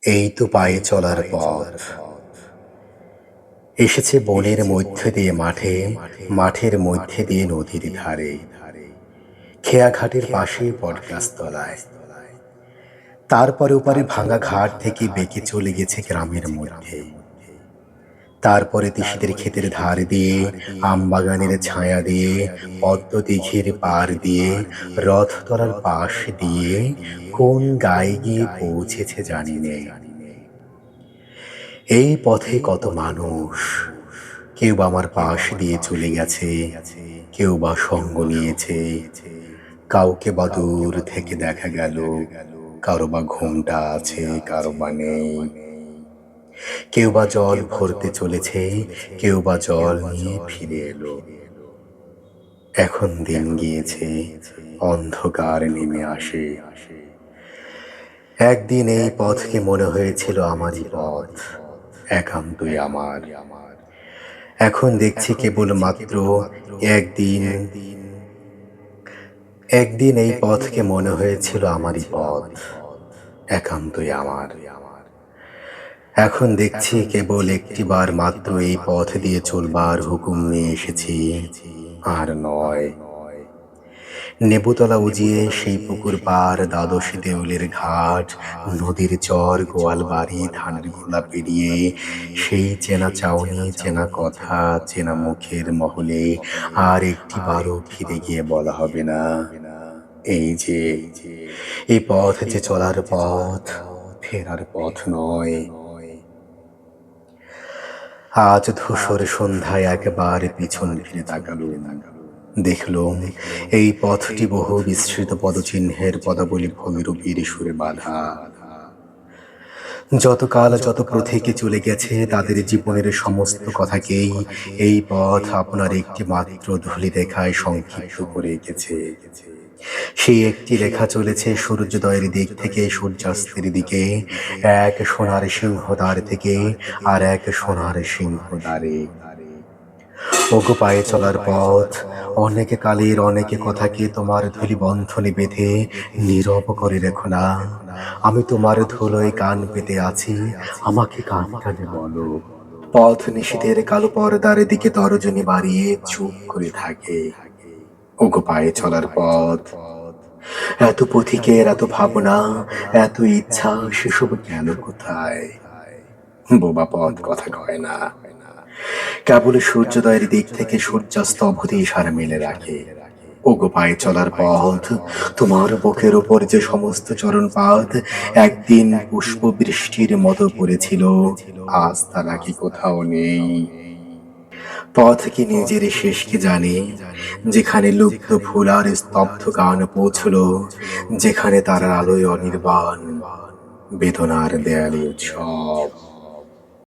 এই তো পায়ে চলার পথ। এসেছে বনের মধ্য দিয়ে মাঠে, মাঠের মধ্যে দিয়ে নদীর ধারে, খেয়াঘাটের পাশে বটগাছ তলায়। তারপরে ওপারে ভাঙা ঘাট থেকে বেঁকে চলে গেছে গ্রামের মধ্যে। তারপরে তিসিদের ক্ষেতের ধার দিয়ে, আমবাগানের ছায়া দিয়ে, পদ্ম দিঘির পার দিয়ে, রথতলার পাশ দিয়ে কোন গায়ে গিয়ে পৌঁছেছে জানি নে। এই পথে কত মানুষ, কেউ বা আমার পাশ দিয়ে চলে গেছে, কেউ বা সঙ্গ নিয়েছে, কাউকে বা দূর থেকে দেখা গেল, কারো বা ঘুমটা আছে, কারো বা নেই। কেউ বা জল ভরতে চলেছে, কেউ বা জল নিয়ে ফিরে এলো। এখন দিন গিয়েছে, অন্ধকার নেমে আসে। একদিন এই পথকে মনে হয়েছিল আমারই পথ, একান্তই আমার। এখন দেখছি কেবল মাত্র একদিন একদিন এই পথকে মনে হয়েছিল আমারই পথ, একান্তই আমার। এখন দেখছি কেবল একটিবার মাত্র এই পথ দিয়ে চলবার হুকুম নিয়ে এসেছি, আর নয়। নেবুতলা উজিয়ে সেই পুকুর পার, দ্বাদশ দেউলের ঘাট, নদীর চর, গোয়াল বাড়ি, ধানের গোলা পেরিয়ে সেই চেনা চাউনি, চেনা কথা, চেনা মুখের মহলে আর একটিবারও ফিরে গিয়ে বলা হবে না, এই যে এই পথ যে চলার পথ, ফেরার পথ নয়। আজ ধূসর সন্ধ্যায় একবার পিছন ফিরে তাকালুম, দেখলুম এই পথটি বহু বিস্তৃত পদচিহ্নের পদাবলী ভূমিরূপীর সুরে বাঁধা। যতকাল যত প্রথেকে চলে গেছে তাদের জীবনের সমস্ত কথাকেই এই পথ আপনার একটি মাত্র ধূলি রেখায় সংক্ষিপ্ত করে এঁকেছে। সেই একটি রেখা চলেছে সূর্যোদয়ের দিক থেকে সূর্যাস্তের দিকে, এক সোনার সিংহদ্বার থেকে আর এক সোনার সিংহদ্বারে। ওগো পায়ে চলার পথ, অনেকে কালের অনেকে কথাকে তোমার ধূলি বন্ধনে বেঁধে নীরব করে রেখো না। আমি তোমার ধুলোয় কান পেতে আছি, আমাকে কান কানে বলো। পথ নিশীথের কালো পর্দার দিকে তর্জনী বাড়িয়ে চুপ করে থাকে। ওগো পায়ে চলার পথ, এত পথিকের এত ভাবনা, এত ইচ্ছা, সেসব গেল কোথায়? বোবা পথ কথা কয় না, কেবল সূর্যোদয়ের দিক থেকে সূর্যাস্ত অবধি ইশারা মেলে রাখে। ওগো পায়ে চলার পথ, তোমার বুকের ওপর যে সমস্ত চরণপাত একদিন পুষ্প বৃষ্টির মতো পড়েছিল, আজ তা নাকি কোথাও নেই। পথ কি নিজের শেষ কি জানে, যেখানে লুপ্ত ফুল আর স্তব্ধ গান পৌঁছল, যেখানে তার আলোয় অনির্বাণ বেদনার দেয়ালে উৎসব।